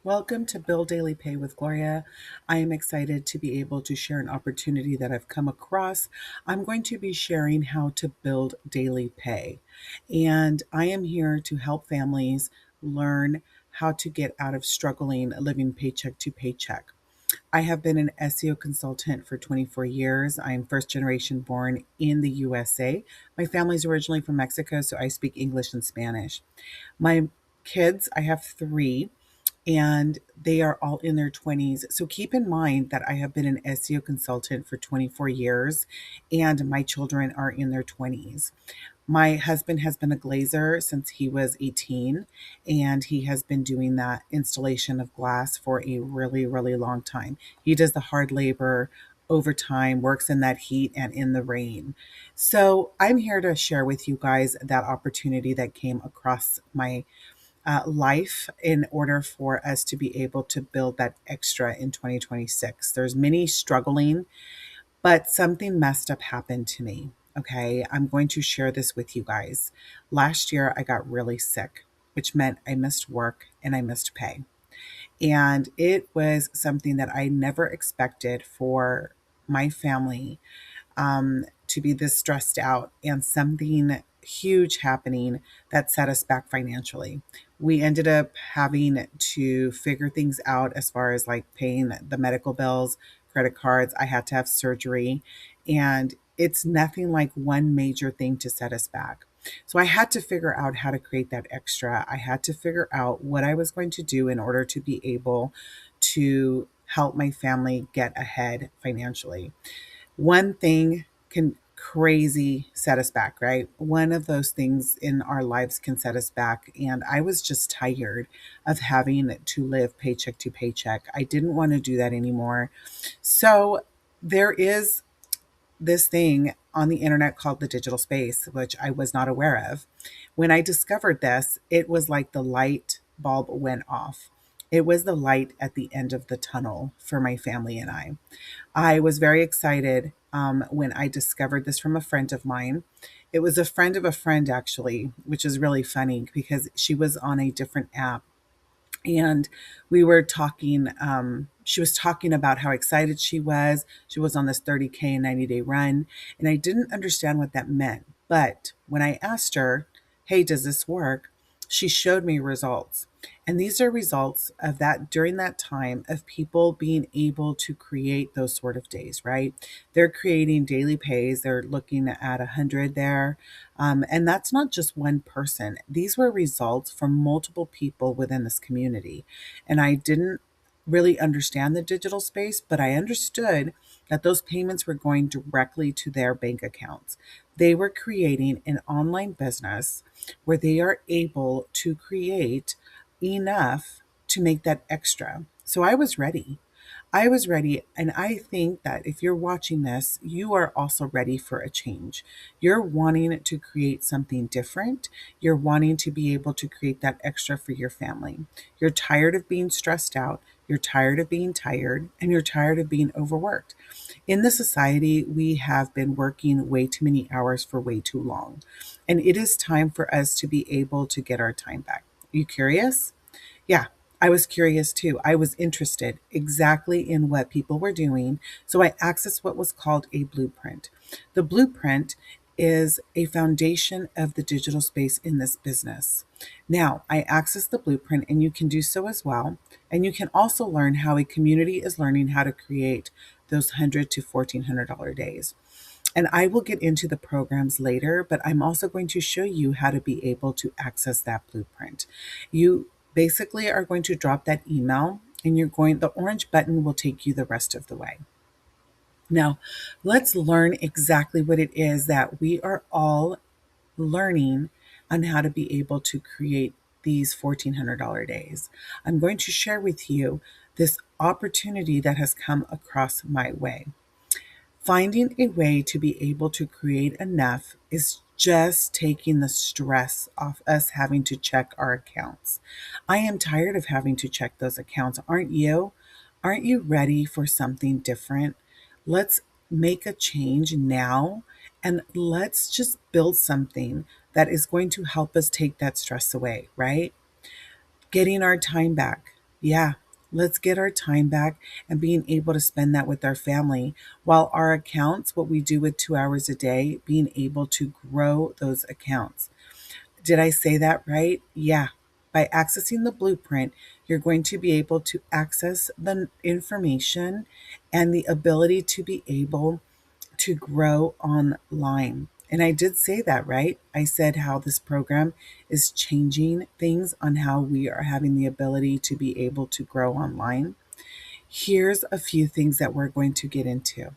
Welcome to Build Daily Pay with Gloria. I am excited to be able to share an opportunity that I've come across. I'm going to be sharing how to build daily pay. And I am here to help families learn how to get out of struggling living paycheck to paycheck. I have been an SEO consultant for 24 years. I am first generation born in the USA. My family's originally from Mexico, so I speak English and Spanish. My kids, I have three, and they are all in their 20s. So keep in mind that I have been an SEO consultant for 24 years and my children are in their 20s. My husband has been a glazer since he was 18, and he has been doing that installation of glass for a really, really long time. He does the hard labor, overtime, works in that heat and in the rain. So I'm here to share with you guys that opportunity that came across my life in order for us to be able to build that extra in 2026. There's many struggling, but something messed up happened to me. Okay, I'm going to share this with you guys. Last year, I got really sick, which meant I missed work and I missed pay. And it was something that I never expected for my family to be this stressed out and something huge happening that set us back financially. We ended up having to figure things out as far as like paying the medical bills, credit cards. I had to have surgery, and it's nothing like one major thing to set us back. So I had to figure out how to create that extra. I had to figure out what I was going to do in order to be able to help my family get ahead financially. One thing can crazy set us back, right? One of those things in our lives can set us back. And I was just tired of having to live paycheck to paycheck. I didn't want to do that anymore. So there is this thing on the internet called the digital space, which I was not aware of. When I discovered this, it was like the light bulb went off. It was the light at the end of the tunnel for my family and I. I was very excited when I discovered this from a friend of mine. It was a friend of a friend, actually, which is really funny because she was on a different app, and we were talking. She was talking about how excited she was. She was on this 30K 90-day run, and I didn't understand what that meant. But when I asked her, hey, does this work? She showed me results. And these are results of that during that time of people being able to create those sort of days, right? They're creating daily pays. They're looking at 100 there. And that's not just one person. These were results from multiple people within this community. And I didn't really understand the digital space, but I understood that those payments were going directly to their bank accounts. They were creating an online business where they are able to create enough to make that extra. So I was ready. I was ready. And I think that if you're watching this, you are also ready for a change. You're wanting to create something different. You're wanting to be able to create that extra for your family. You're tired of being stressed out. You're tired of being tired, and you're tired of being overworked. In the society, we have been working way too many hours for way too long. And it is time for us to be able to get our time back. Are you curious? Yeah, I was curious too. I was interested exactly in what people were doing. So I accessed what was called a blueprint. The blueprint is a foundation of the digital space in this business. Now, I accessed the blueprint, and you can do so as well. And you can also learn how a community is learning how to create those $100 to $1,400 days. And I will get into the programs later, but I'm also going to show you how to be able to access that blueprint. You basically are going to drop that email, and the orange button will take you the rest of the way. Now, let's learn exactly what it is that we are all learning on how to be able to create these $1,400 days. I'm going to share with you this opportunity that has come across my way. Finding a way to be able to create enough is just taking the stress off us having to check our accounts. I am tired of having to check those accounts, aren't you? Aren't you ready for something different? Let's make a change now, and let's just build something that is going to help us take that stress away, right? Getting our time back, Yeah, let's get our time back and being able to spend that with our family. While our accounts, what we do with 2 hours a day, being able to grow those accounts. Did I say that right? Yeah. By accessing the blueprint, you're going to be able to access the information and the ability to be able to grow online. And I did say that, right? I said how this program is changing things on how we are having the ability to be able to grow online. Here's a few things that we're going to get into.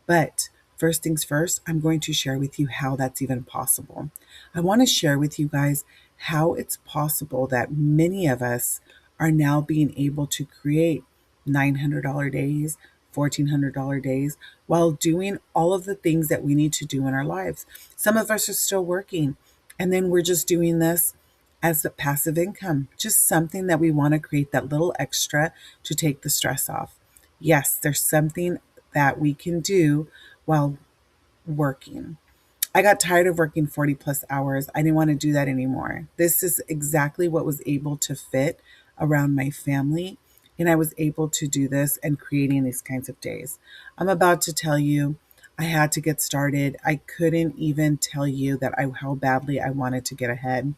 But first things first, I'm going to share with you how that's even possible. I want to share with you guys how it's possible that many of us are now being able to create $900 days, $1,400 days while doing all of the things that we need to do in our lives. Some of us are still working, and then we're just doing this as a passive income, just something that we want to create that little extra to take the stress off. Yes, there's something that we can do while working. I got tired of working 40 plus hours. I didn't want to do that anymore. This is exactly what was able to fit around my family. And I was able to do this and creating these kinds of days. I'm about to tell you, I had to get started. I couldn't even tell you that how badly I wanted to get ahead.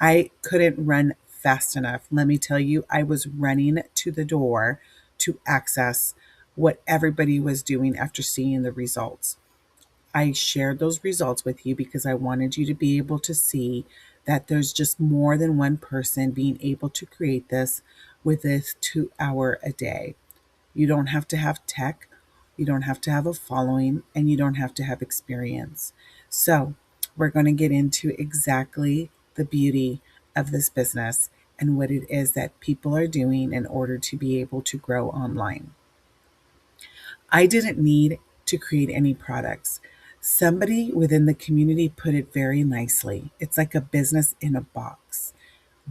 I couldn't run fast enough. Let me tell you, I was running to the door to access what everybody was doing after seeing the results. I shared those results with you because I wanted you to be able to see that there's just more than one person being able to create this with this 2 hour a day. You don't have to have tech, you don't have to have a following, and you don't have to have experience. So, we're going to get into exactly the beauty of this business and what it is that people are doing in order to be able to grow online. I didn't need to create any products. Somebody within the community put it very nicely. It's like a business in a box.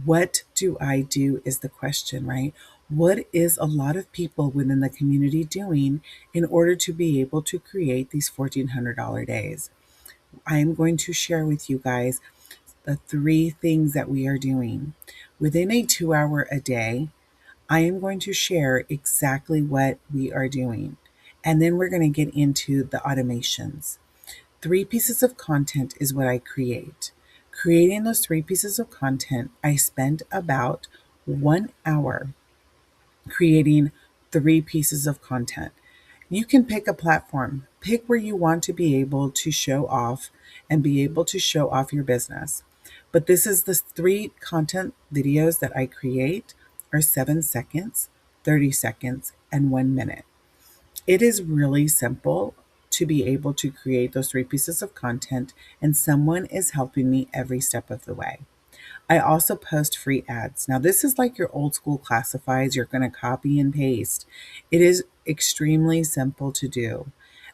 What do I do is the question, right? What is a lot of people within the community doing in order to be able to create these $1,400 days? I am going to share with you guys the three things that we are doing. Within a 2 hour a day, I am going to share exactly what we are doing. And then we're going to get into the automations. 3 pieces of content is what I create. Creating those 3 pieces of content, I spend about 1 hour creating 3 pieces of content. You can pick a platform, pick where you want to be able to show off and be able to show off your business. But this is the 3 content videos that I create are 7 seconds, 30 seconds, and 1 minute. It is really simple to be able to create those 3 pieces of content, and someone is helping me every step of the way. I also post free ads. Now, this is like your old school classifieds, you're going to copy and paste. It is extremely simple to do.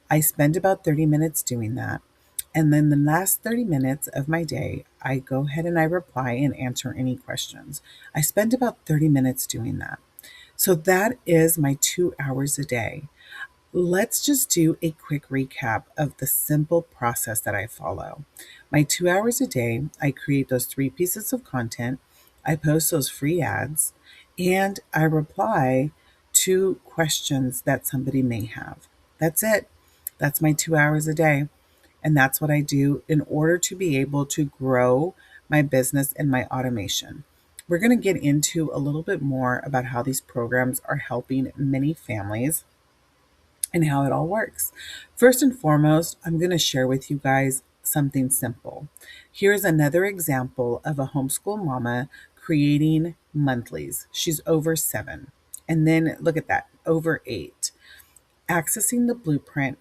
I spend about 30 minutes doing that. And then the last 30 minutes of my day, I go ahead and I reply and answer any questions. I spend about 30 minutes doing that. So that is my 2 hours a day. Let's just do a quick recap of the simple process that I follow. My 2 hours a day, I create those 3 pieces of content, I post those free ads, and I reply to questions that somebody may have. That's it. That's my 2 hours a day. And that's what I do in order to be able to grow my business and my automation. We're going to get into a little bit more about how these programs are helping many families and how it all works. First and foremost, I'm going to share with you guys something simple. Here's another example of a homeschool mama creating monthlies. She's over 7. And then look at that, over 8. Accessing the blueprint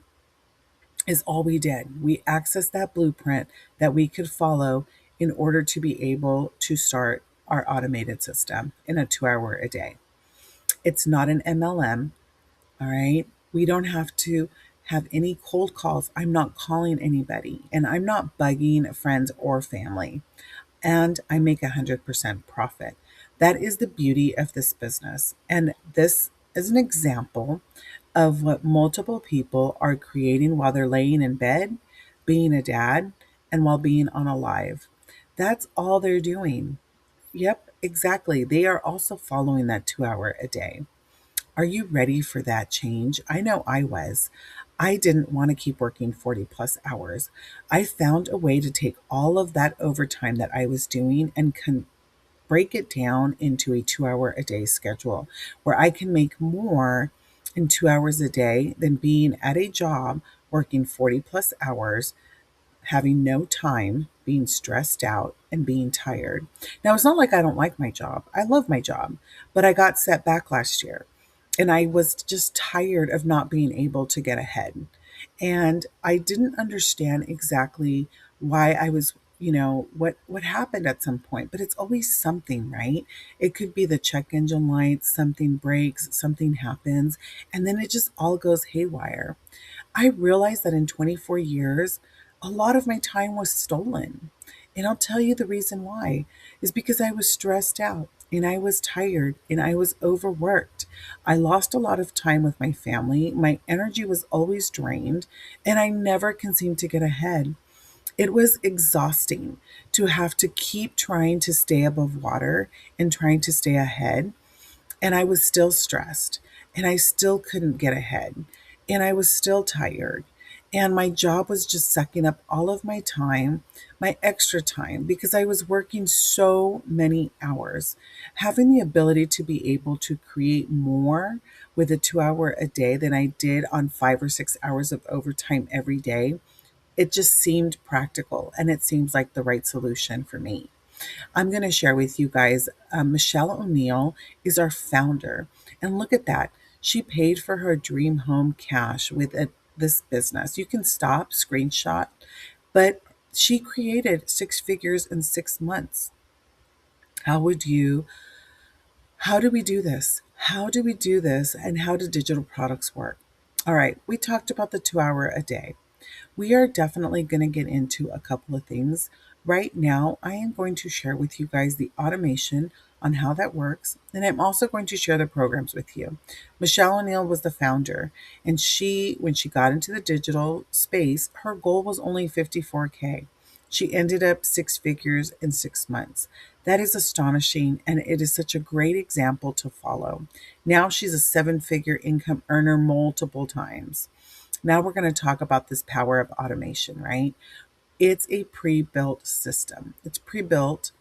is all we did. We accessed that blueprint that we could follow in order to be able to start our automated system in a 2 hour a day. It's not an MLM. All right. We don't have to have any cold calls. I'm not calling anybody and I'm not bugging friends or family. And I make 100% profit. That is the beauty of this business. And this is an example of what multiple people are creating while they're laying in bed, being a dad, and while being on a live. That's all they're doing. Yep, Exactly. They are also following that 2 hour a day. Are you ready for that change? I know I was. I didn't want to keep working 40 plus hours. I found a way to take all of that overtime that I was doing and break it down into a 2 hour a day schedule where I can make more in 2 hours a day than being at a job working 40 plus hours, having no time, being stressed out, and being tired. Now, it's not like I don't like my job. I love my job, but I got set back last year and I was just tired of not being able to get ahead. And I didn't understand exactly why I was, what happened at some point, but it's always something, right? It could be the check engine lights, something breaks, something happens, and then it just all goes haywire. I realized that in 24 years, a lot of my time was stolen. And I'll tell you the reason why is because I was stressed out and I was tired and I was overworked. I lost a lot of time with my family. My energy was always drained and I never can seem to get ahead. It was exhausting to have to keep trying to stay above water and trying to stay ahead, and I was still stressed and I still couldn't get ahead and I was still tired. And my job was just sucking up all of my time, my extra time, because I was working so many hours. Having the ability to be able to create more with a 2 hour a day than I did on 5 or 6 hours of overtime every day, it just seemed practical and it seems like the right solution for me. I'm going to share with you guys. Michelle O'Neill is our founder. And look at that. She paid for her dream home cash with this business. You can stop, screenshot, but she created 6 figures in 6 months. How would you, how do we do this? How do we do this? And how do digital products work? All right, we talked about the 2 hour a day. We are definitely going to get into a couple of things. Right now, I am going to share with you guys the automation on how that works, and I'm also going to share the programs with you. Michelle O'Neill was the founder, and when she got into the digital space, her goal was only 54K. She ended up 6 figures in 6 months. That is astonishing, and it is such a great example to follow. Now she's a 7 figure income earner multiple times. Now we're going to talk about this power of automation, right? It's a pre-built system. It's pre-built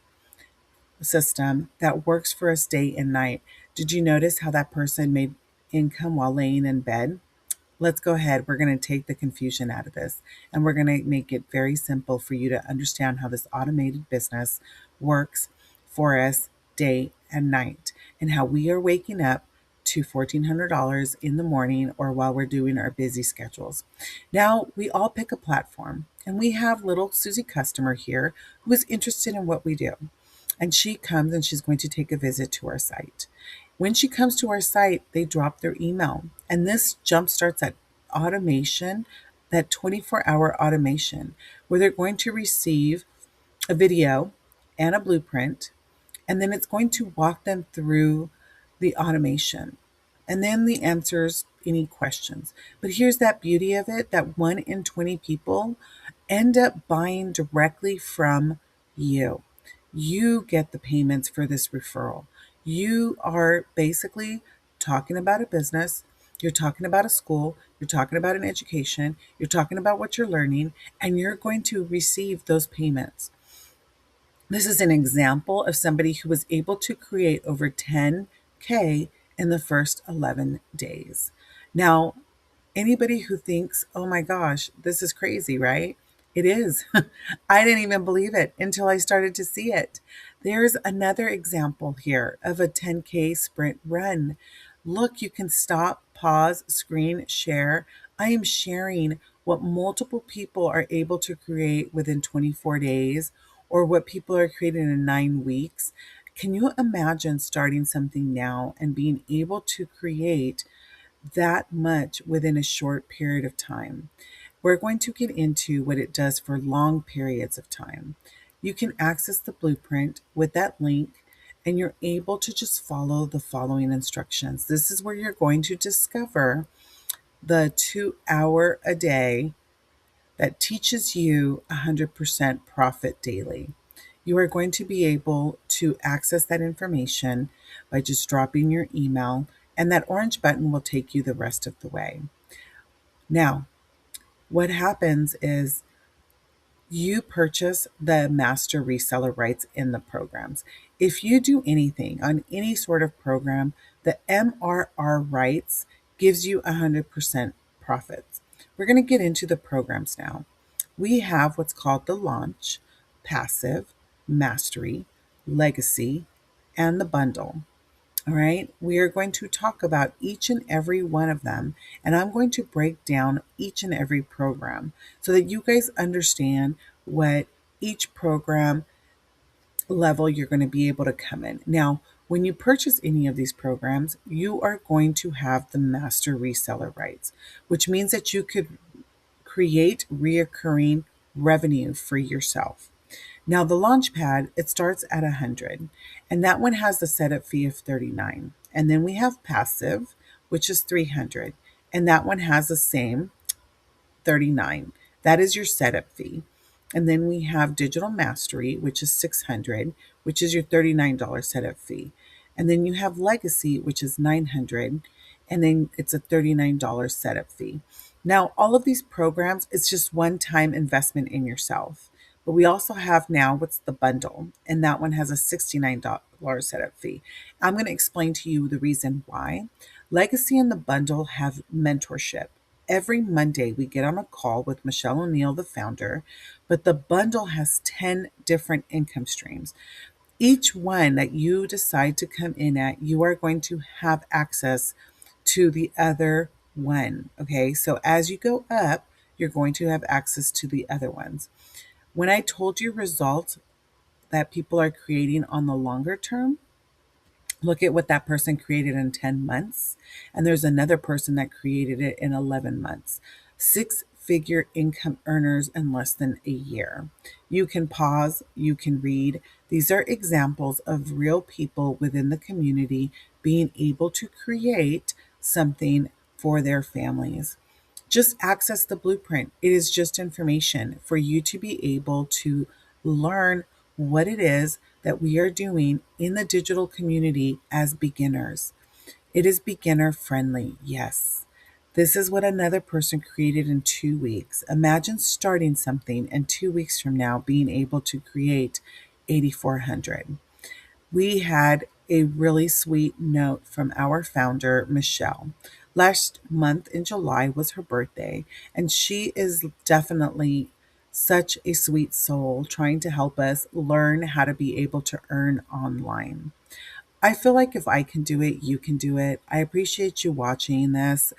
system that works for us day and night. Did you notice how that person made income while laying in bed? Let's go ahead. We're going to take the confusion out of this and we're going to make it very simple for you to understand how this automated business works for us day and night and how we are waking up to $1,400 in the morning or while we're doing our busy schedules. Now, we all pick a platform and we have little Susie customer here who is interested in what we do. And she comes and she's going to take a visit to our site. When she comes to our site, they drop their email. And this jumpstarts that automation, that 24-hour automation, where they're going to receive a video and a blueprint, and then it's going to walk them through the automation and then the answers any questions. But here's that beauty of it, that 1 in 20 people end up buying directly from you. You get the payments for this referral. You are basically talking about a business, you're talking about a school, you're talking about an education, you're talking about what you're learning, and you're going to receive those payments. This is an example of somebody who was able to create over 10K in the first 11 days. Now, anybody who thinks, oh my gosh, this is crazy, right? It is. I didn't even believe it until I started to see it. There's another example here of a 10K sprint run. Look, you can stop, pause, screen, share. I am sharing what multiple people are able to create within 24 days or what people are creating in 9 weeks. Can you imagine starting something now and being able to create that much within a short period of time? We're going to get into what it does for long periods of time. You can access the blueprint with that link and you're able to just follow the following instructions. This is where you're going to discover the 2 hour a day that teaches you 100% profit daily. You are going to be able to access that information by just dropping your email, and that orange button will take you the rest of the way. Now, what happens is you purchase the master reseller rights in the programs. If you do anything on any sort of program, the MRR rights gives you 100% profits. We're going to get into the programs now. We have what's called the launch, passive, mastery, legacy, and the bundle. All right, we are going to talk about each and every one of them, and I'm going to break down each and every program so that you guys understand what each program level you're going to be able to come in. Now, when you purchase any of these programs, you are going to have the master reseller rights, which means that you could create reoccurring revenue for yourself. Now the Launchpad, it starts at 100, and that one has the setup fee of 39. And then we have Passive, which is 300, and that one has the same 39. That is your setup fee. And then we have Digital Mastery, which is 600, which is your $39 setup fee. And then you have Legacy, which is 900, and then it's a $39 setup fee. Now, all of these programs, it's just one-time investment in yourself. But we also have now what's the bundle, and that one has a $69 setup fee. I'm going to explain to you the reason why. Legacy and the bundle have mentorship. Every Monday, we get on a call with Michelle O'Neill, the founder, but the bundle has 10 different income streams. Each one that you decide to come in at, you are going to have access to the other one. Okay, so as you go up, you're going to have access to the other ones. When I told you results that people are creating on the longer term, look at what that person created in 10 months. And there's another person that created it in 11 months. Six-figure income earners in less than a year. You can pause, you can read. These are examples of real people within the community being able to create something for their families. Just access the blueprint. It is just information for you to be able to learn what it is that we are doing in the digital community as beginners. It is beginner friendly, yes. This is what another person created in 2 weeks. Imagine starting something and 2 weeks from now being able to create 8,400. We had a really sweet note from our founder, Michelle. Last month in July was her birthday, and she is definitely such a sweet soul trying to help us learn how to be able to earn online. I feel like if I can do it, you can do it. I appreciate you watching this.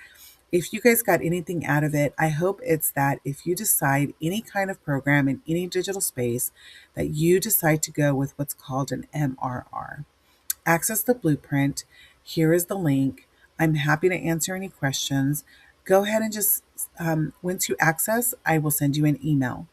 If you guys got anything out of it, I hope it's that if you decide any kind of program in any digital space, that you decide to go with what's called an MRR. Access the blueprint. Here is the link. I'm happy to answer any questions. Go ahead and just, once you access, I will send you an email.